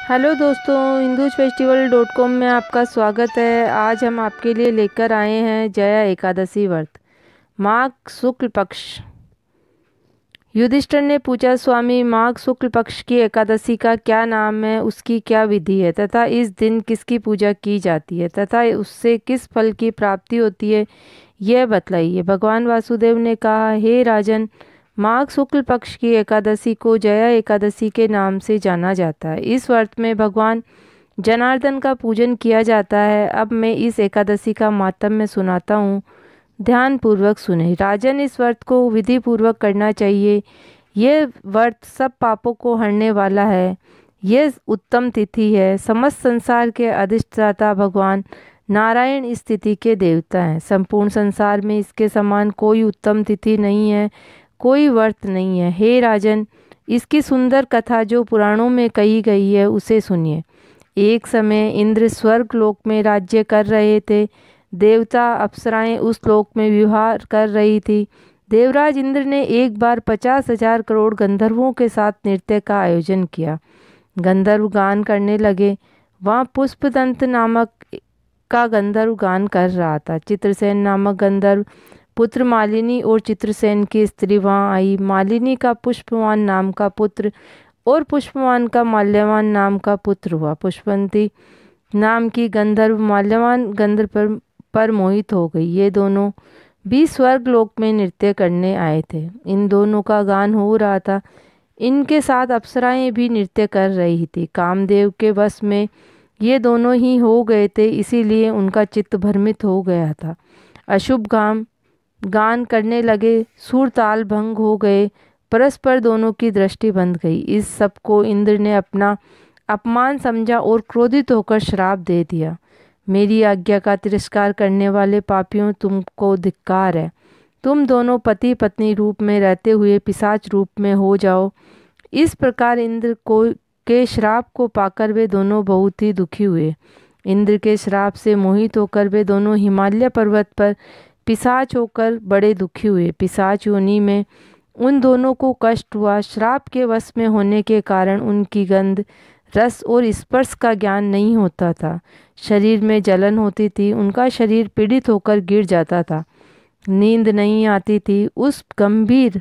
Hello दोस्तों, Hindus फेस्टिवल.com में आपका स्वागत है। आज हम आपके लिए लेकर आए हैं जया एकादशी व्रत, माघ शुक्ल पक्ष। युधिष्ठिर ने पूछा, स्वामी, माघ शुक्ल पक्ष की एकादशी का क्या नाम है, उसकी क्या विधि है तथा इस दिन किसकी पूजा की जाती है तथा उससे किस फल की प्राप्ति होती है, यह बतलाइए। भगवान वासुदेव ने कहा, हे राजन, माघ शुक्ल पक्ष की एकादशी को जया एकादशी के नाम से जाना जाता है। इस व्रत में भगवान जनार्दन का पूजन किया जाता है। अब मैं इस एकादशी का माहात्म्य सुनाता हूँ, ध्यान पूर्वक सुने। राजन, इस व्रत को विधि पूर्वक करना चाहिए। ये व्रत सब पापों को हरने वाला है। यह उत्तम तिथि है। समस्त संसार के अधिष्ठाता भगवान नारायण इस तिथि के देवता हैं। संपूर्ण संसार में इसके समान कोई उत्तम तिथि नहीं है, कोई व्रत नहीं है। हे राजन, इसकी सुंदर कथा जो पुराणों में कही गई है उसे सुनिए। एक समय इंद्र स्वर्ग लोक में राज्य कर रहे थे। देवता अप्सराएं उस लोक में विहार कर रही थी। देवराज इंद्र ने एक बार 50,000 करोड़ गंधर्वों के साथ नृत्य का आयोजन किया। गंधर्व गान करने लगे। वहाँ पुष्पदंत नामक का गंधर्व गान कर रहा था। चित्रसेन नामक गंधर्व पुत्र मालिनी और चित्रसेन की स्त्री वहाँ आई। मालिनी का पुष्पवान नाम का पुत्र और पुष्पवान का माल्यवान नाम का पुत्र हुआ। पुष्पवंती नाम की गंधर्व माल्यवान गंधर्व पर मोहित हो गई। ये दोनों भी स्वर्ग लोक में नृत्य करने आए थे। इन दोनों का गान हो रहा था। इनके साथ अप्सराएं भी नृत्य कर रही थी। कामदेव के वश में ये दोनों ही हो गए थे, इसीलिए उनका चित्त भ्रमित हो गया था। अशुभ गान करने लगे। सुर ताल भंग हो गए। परस्पर दोनों की दृष्टि बंध गई। इस सब को इंद्र ने अपना अपमान समझा और क्रोधित होकर श्राप दे दिया। मेरी आज्ञा का तिरस्कार करने वाले पापियों, तुमको धिक्कार है। तुम दोनों पति पत्नी रूप में रहते हुए पिशाच रूप में हो जाओ। इस प्रकार इंद्र के श्राप को पाकर वे दोनों बहुत ही दुखी हुए। इंद्र के श्राप से मोहित होकर वे दोनों हिमालय पर्वत पर पिशाच होकर बड़े दुखी हुए। पिशाच योनि में उन दोनों को कष्ट हुआ। श्राप के वश में होने के कारण उनकी गंध, रस और स्पर्श का ज्ञान नहीं होता था। शरीर में जलन होती थी। उनका शरीर पीड़ित होकर गिर जाता था। नींद नहीं आती थी। उस गंभीर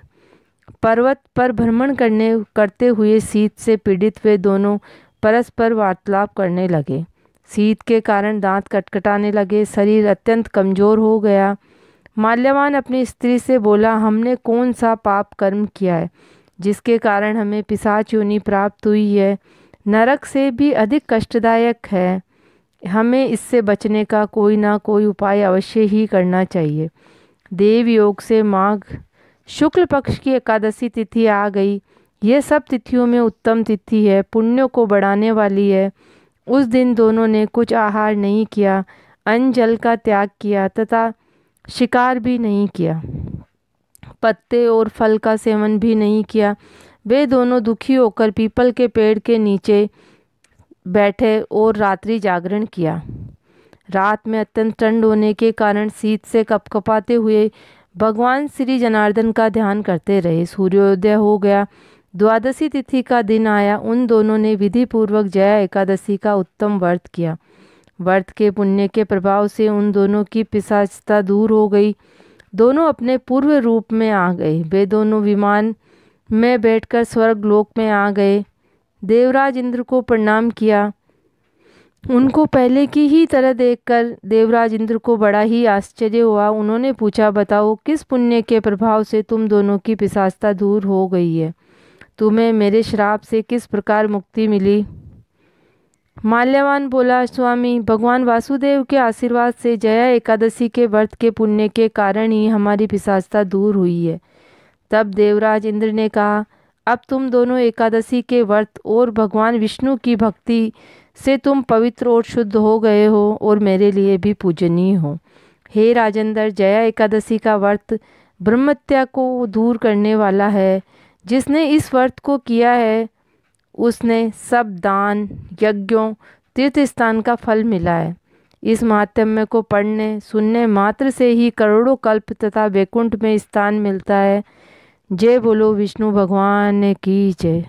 पर्वत पर भ्रमण करते हुए शीत से पीड़ित वे दोनों परस्पर वार्तालाप करने लगे। शीत के कारण दांत कटकटाने लगे। शरीर अत्यंत कमजोर हो गया। माल्यवान अपनी स्त्री से बोला, हमने कौन सा पाप कर्म किया है जिसके कारण हमें पिशाच योनि प्राप्त हुई है। नरक से भी अधिक कष्टदायक है। हमें इससे बचने का कोई ना कोई उपाय अवश्य ही करना चाहिए। देव योग से माघ शुक्ल पक्ष की एकादशी तिथि आ गई। यह सब तिथियों में उत्तम तिथि है, पुण्यों को बढ़ाने वाली है। उस दिन दोनों ने कुछ आहार नहीं किया, अन्न जल का त्याग किया तथा शिकार भी नहीं किया। पत्ते और फल का सेवन भी नहीं किया। वे दोनों दुखी होकर पीपल के पेड़ के नीचे बैठे और रात्रि जागरण किया। रात में अत्यंत ठंड होने के कारण शीत से कपकपाते हुए भगवान श्री जनार्दन का ध्यान करते रहे। सूर्योदय हो गया। द्वादशी तिथि का दिन आया। उन दोनों ने विधि पूर्वक जया एकादशी का उत्तम व्रत किया। व्रत के पुण्य के प्रभाव से उन दोनों की पिशाचता दूर हो गई। दोनों अपने पूर्व रूप में आ गए। वे दोनों विमान में बैठकर स्वर्ग लोक में आ गए। देवराज इंद्र को प्रणाम किया। उनको पहले की ही तरह देखकर देवराज इंद्र को बड़ा ही आश्चर्य हुआ। उन्होंने पूछा, बताओ, किस पुण्य के प्रभाव से तुम दोनों की पिशाचता दूर हो गई है? तुम्हें मेरे श्राप से किस प्रकार मुक्ति मिली? माल्यवान बोला, स्वामी, भगवान वासुदेव के आशीर्वाद से जया एकादशी के व्रत के पुण्य के कारण ही हमारी पिशाचता दूर हुई है। तब देवराज इंद्र ने कहा, अब तुम दोनों एकादशी के व्रत और भगवान विष्णु की भक्ति से तुम पवित्र और शुद्ध हो गए हो और मेरे लिए भी पूजनीय हो। हे राजेंद्र, जया एकादशी का व्रत ब्रह्मत्या को दूर करने वाला है। जिसने इस व्रत को किया है उसने सब दान, यज्ञों, तीर्थ स्थान का फल मिला है। इस महात्म्य को पढ़ने सुनने मात्र से ही करोड़ों कल्प तथा वैकुंठ में स्थान मिलता है। जय बोलो विष्णु भगवान की जय।